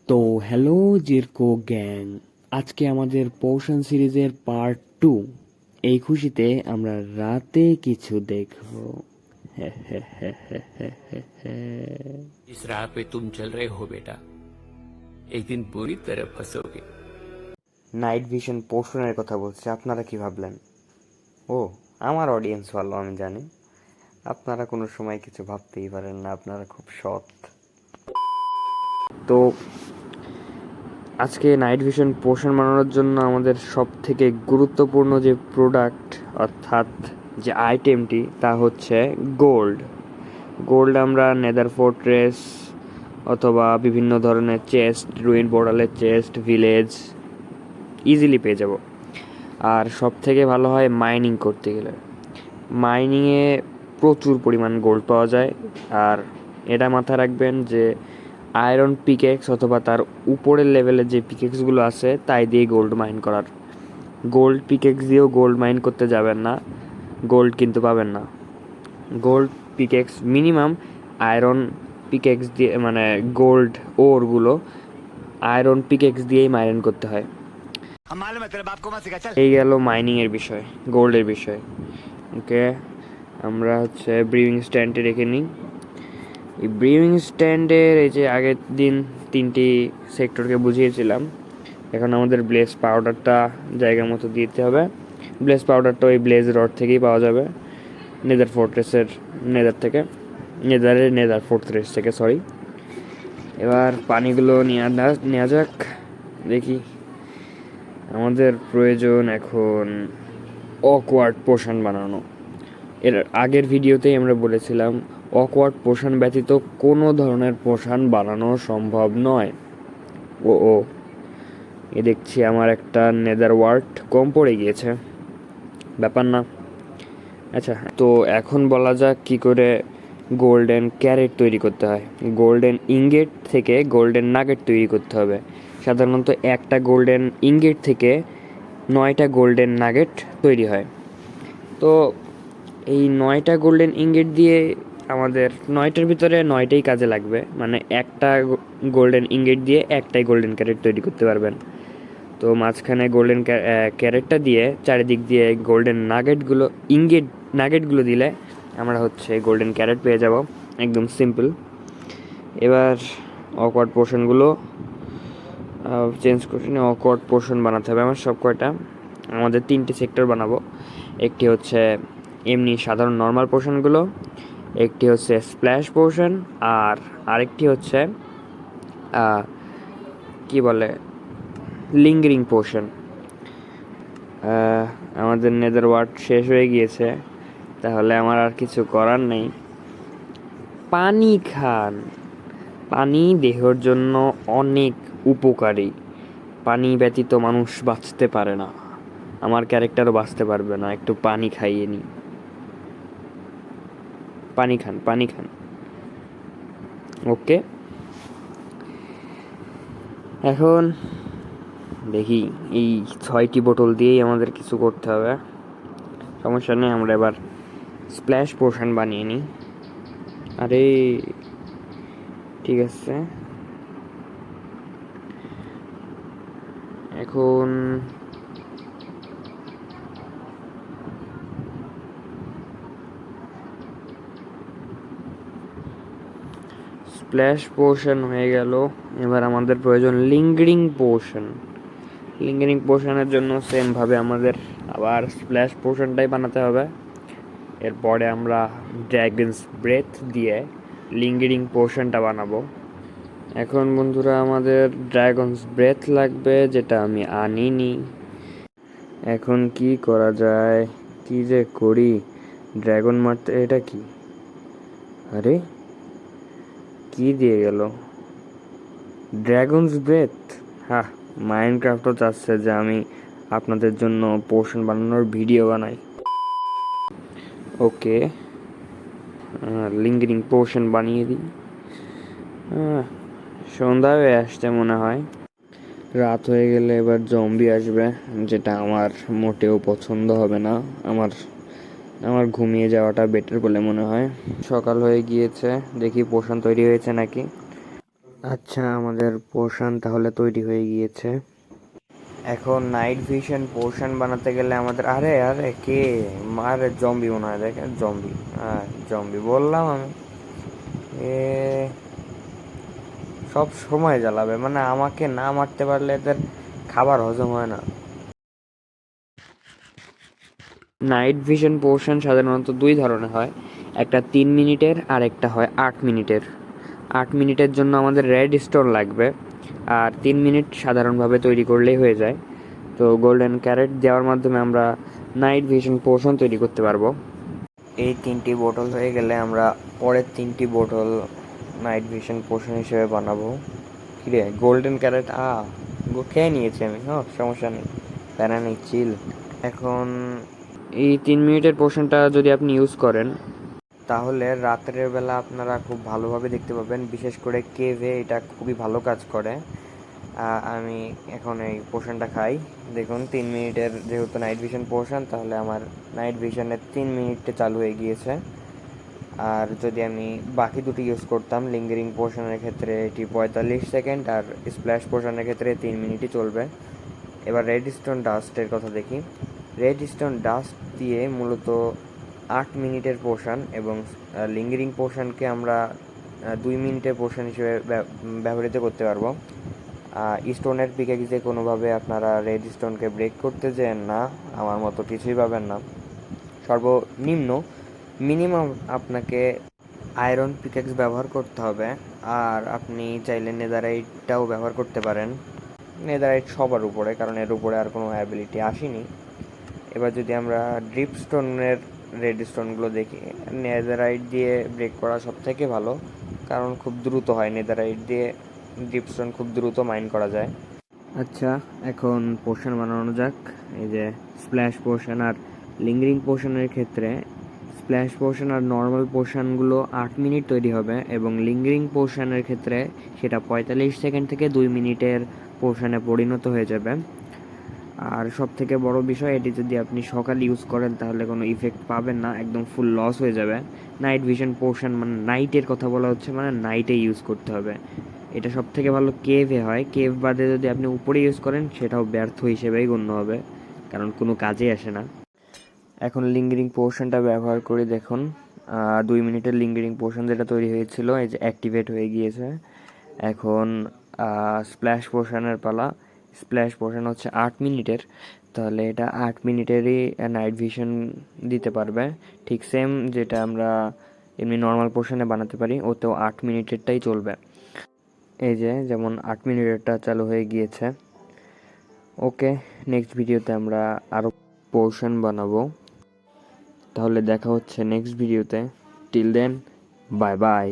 তো hello জিরকো gang, আজকে আমাদের পোষণ সিরিজের পার্ট 2। এই খুশিতে আমরা রাতে কিছু দেখব। इस राह पे तुम चल रहे हो बेटा। एक दिन बुरी तरह फंसोगे। নাইট ভিশন পোষণের কথা বলছি, আপনারা কি ভাবলেন? ও, আমার অডিয়েন্স ভালো, আমি জানি। আপনারা কোনো সময় কিছু ভাবতেই পারেন না, আপনারা খুব সৎ। তো আজকে নাইট ভিশন পোষণ বানানোর জন্য আমাদের সব থেকে গুরুত্বপূর্ণ যে প্রোডাক্ট, অর্থাৎ যে আইটেমটি, তা হচ্ছে গোল্ড। গোল্ড আমরা নেদার ফোর্ট্রেস অথবা বিভিন্ন ধরনের চেস্ট, রুইন পোর্টালের চেস্ট, ভিলেজ ইজিলি পেয়ে যাব। আর সব থেকে ভালো হয় মাইনিং করতে গেলে। মাইনিংয়ে প্রচুর পরিমাণ গোল্ড পাওয়া যায়। আর এটা মাথায় রাখবেন যে আয়রন পিকেক্স অথবা তার উপরের লেভেলের যে পিকেক্সগুলো আছে তাই দিয়ে গোল্ড মাইন করার। গোল্ড পিকেক্স দিয়েও গোল্ড মাইন করতে যাবেন না, গোল্ড কিন্তু পাবেন না। Gold pickaxe minimum iron pickaxe দিয়ে, মানে গোল্ড ওরগুলো আয়রন পিকেক্স দিয়েই মাইন করতে হয়। এই গেল মাইনিংয়ের বিষয়, গোল্ডের বিষয়। ওকে, আমরা হচ্ছে ব্রিউইং স্ট্যান্ডে রেখে নিই। এই ব্রিউইং স্ট্যান্ডের এই যে আগের দিন 3টি সেক্টরকে বুঝিয়েছিলাম, এখন আমাদের ব্লেজ পাউডারটা জায়গা মতো দিতে হবে। ব্লেজ পাউডারটা ওই ব্লেজ রড থেকেই পাওয়া যাবে, নেদার ফোর্ট্রেসের নেদার ফোর্ট্রেস থেকে, সরি। এবার পানিগুলো নেওয়া যাক। দেখি, আমাদের প্রয়োজন এখন অকওয়ার্ড পোষণ বানানো। এর আগের ভিডিওতেই আমরা বলেছিলাম অকওয়ার্ড পোষণ ব্যতীত কোনো ধরনের পোষণ বানানো সম্ভব নয়। ও এ দেখছি আমার একটা নেদার ওয়ার্ড কম পড়ে গিয়েছে, ব্যাপার না। আচ্ছা, তো এখন বলা যাক কী করে গোল্ডেন ক্যারেট তৈরি করতে হয়। গোল্ডেন ইঙ্গেট থেকে গোল্ডেন নাগেট তৈরি করতে হবে। সাধারণত একটা গোল্ডেন ইঙ্গেট থেকে 9টা গোল্ডেন নাগেট তৈরি হয়। তো এই 9টা গোল্ডেন ইঙ্গেট দিয়ে আমাদের 9টার ভিতরে 9টাই কাজে লাগবে, মানে একটা গোল্ডেন ইঙ্গেট দিয়ে একটাই গোল্ডেন ক্যারেট তৈরি করতে পারবেন। তো মাঝখানে গোল্ডেন ক্যারেটটা দিয়ে চারিদিক দিয়ে গোল্ডেন নাগেটগুলো দিলে আমরা হচ্ছে গোল্ডেন ক্যারেট পেয়ে যাব, একদম সিম্পল। এবার অকওয়ার্ড পোর্শনগুলো চেঞ্জ করে নিয়ে অকওয়ার্ড পোর্শন বানাতে হবে আমার সব কয়টা। আমাদের 3টি সেক্টর বানাবো। একটি হচ্ছে এমনি সাধারণ নর্মাল পোর্শনগুলো, একটি হচ্ছে স্প্ল্যাশ পোর্শন, আর আরেকটি হচ্ছে কি বলে লিঙ্গারিং পোর্শন। আমাদের নেদার ওয়ার্ড শেষ হয়ে গিয়েছে, তাহলে আমার আর কিছু করার নেই। পানি খান। পানি দেহের জন্য অনেক উপকারী। পানি ব্যতীত মানুষ বাঁচতে পারে না, আমার ক্যারেক্টারও বাঁচতে পারবে না। একটু পানি খাইয়ে নি। পানি খান। ওকে, এখন দেখি এই 6টি বোতল দিয়েই আমাদের কিছু করতে হবে। সমস্যা নেই, আমরা এবার স্প্ল্যাশ পোর্শন বানিয়ে নিই। আরে ঠিক আছে, এখন স্প্ল্যাশ পোর্শন হয়ে গেল। এবার আমাদের প্রয়োজন লিঙ্গারিং পোর্শনের জন্য সেমভাবে আমাদের আবার স্প্ল্যাশ পোর্শনটাই বানাতে হবে। এরপরে আমরা ড্র্যাগনস ব্রেথ দিয়ে লিঙ্গারিং পোর্শনটা বানাবো। এখন বন্ধুরা আমাদের ড্র্যাগনস ব্রেথ লাগবে, যেটা আমি আনিনি। এখন কি করা যায়, কি যে করি। ড্র্যাগন মারতে, এটা কি? আরে কি দিয়ে গেল? ড্র্যাগনস ব্রেথ। হ্যাঁ, মাইনক্রাফটও চাচ্ছে যে আমি আপনাদের জন্য পোর্শন বানানোর ভিডিও বানাই। ওকে, লিঙ্গারিং পোর্শন বানিয়ে দিই। সন্ধ্যা হয়ে আসছে মনে হয়। রাত হয়ে গেলে এবার জম্বি আসবে, যেটা আমার মোটেও পছন্দ হবে না। আমার ঘুমিয়ে যাওয়াটা বেটার বলে মনে হয়। সকাল হয়ে গিয়েছে, দেখি পোষণ তৈরি হয়েছে নাকি। আচ্ছা, আমাদের পোর্শন তাহলে তৈরি হয়ে গিয়েছে। এখন নাইট ভিশন পোর্শন বানাতে গেলে আমাদের আরে আরে কে আরে জম্বি মনে হয়, দেখেন জম্বি, হ্যাঁ জম্বি বললাম আমি। এ সব সময় জ্বালাবে, মানে আমাকে না মারতে পারলে এদের খাবার হজম হয় না। নাইট ভিশন পোর্শন সাধারণত দুই ধরনের হয়, একটা 3 মিনিটের আর একটা হয় 8 মিনিটের। 8 মিনিটের জন্য আমাদের রেড স্টোন লাগবে, আর 3 মিনিট সাধারণভাবে তৈরি করলেই হয়ে যায়। তো গোল্ডেন ক্যারেট দেওয়ার মাধ্যমে আমরা নাইট ভিশন পোর্শন তৈরি করতে পারবো। এই 3টি বোতল হয়ে গেলে আমরা পরের 3টি বোতল নাইট ভিশন পোর্শন হিসেবে বানাবো। কিরে গোল্ডেন ক্যারেট খেয়ে নিয়েছি আমি, সমস্যা নেই, প্যারা নেই, চিল। এখন এই 3 মিনিটের পোর্শনটা যদি আপনি ইউজ করেন তাহলে রাত্রের বেলা আপনারা খুব ভালোভাবে দেখতে পাবেন, বিশেষ করে কেভে এটা খুবই ভালো কাজ করে। আমি এখন এই পোর্শনটা খাই। দেখুন 3 মিনিটের যেহেতু নাইট ভিশন পোর্শন, তাহলে আমার নাইট ভিশনের 3 মিনিটে চালু হয়ে গিয়েছে। আর যদি আমি বাকি দুটি ইউজ করতাম, লিঙ্গারিং পোর্শনের ক্ষেত্রে এটি 45 সেকেন্ড, আর স্প্ল্যাশ পোর্শনের ক্ষেত্রে 3 মিনিটই চলবে। এবার রেড স্টোন ডাস্টের কথা দেখি। রেড স্টোন ডাস্ট দিয়ে মূলত 8 মিনিটের পোর্শন এবং লিঙ্গারিং পোর্শনকে আমরা 2 মিনিটের পোর্শন হিসেবে ব্যবহৃত করতে পারবো। স্টোনের পিকেক্সে কোনোভাবে আপনারা রেড স্টোনকে ব্রেক করতে যেন না, আমার মতো কিছুই পাবেন না। সর্বনিম্ন মিনিমাম আপনাকে আয়রন পিকেক্স ব্যবহার করতে হবে, আর আপনি চাইলে নেদারাইটটাও ব্যবহার করতে পারেন। নেদারাইট সবার উপরে, কারণ এর উপরে আর কোনো অ্যাবিলিটি আসেনি। এবার যদি আমরা ড্রিপ স্টোনের রেড স্টোনগুলো দেখি, নেদারাইট দিয়ে ব্রেক করা সব থেকে ভালো, কারণ খুব দ্রুত হয়, নেদারাইট দিয়ে ড্রিপ স্টোন খুব দ্রুত মাইন করা যায়। আচ্ছা, এখন পোর্শন বানানো যাক। এই যে স্প্ল্যাশ পোর্শন আর লিঙ্গারিং পোর্শনের ক্ষেত্রে স্প্ল্যাশ পোর্শন আর নর্মাল পোর্শনগুলো 8 মিনিট তৈরি হবে, এবং লিঙ্গারিং পোর্শনের ক্ষেত্রে সেটা 45 সেকেন্ড থেকে 2 মিনিটের পোর্শনে পরিণত হয়ে যাবে। আর সব থেকে বড় বিষয়, এটি যদি আপনি সকালে ইউজ করেন তাহলে কোনো ইফেক্ট পাবেন না, একদম ফুল লস হয়ে যাবে। নাইট ভিশন পোর্শন মানে নাইটের কথা বলা হচ্ছে, মানে নাইটে ইউজ করতে হবে। এটা সব থেকে ভালো কেভে হয়, কেভ বাদে যদি আপনি উপরে ইউজ করেন সেটাও ব্যর্থ হিসেবেই গণ্য হবে, কারণ কোনো কাজে আসে না। এখন লিঙ্গারিং পোর্শনটা ব্যবহার করে দেখুন, 2 মিনিটের লিঙ্গারিং পোর্শন যেটা তৈরি হয়েছিল এই যে অ্যাক্টিভেট হয়ে গিয়েছে। এখন স্প্ল্যাশ পোর্শনের পালা। স্প্ল্যাশ পোর্শন হচ্ছে 8 মিনিটের, তাহলে এটা 8 মিনিটেরই নাইট ভিশন দিতে পারবে, ঠিক সেম যেটা আমরা এমনি নর্মাল পোর্শনে বানাতে পারি, ওতেও 8 মিনিটেরটাই চলবে। এই যে যেমন 8 মিনিটেরটা চালু হয়ে গিয়েছে। ওকে, নেক্সট ভিডিওতে আমরা আরও পোর্শন বানাবো। তাহলে দেখা হচ্ছে নেক্সট ভিডিওতে। Till then, bye by.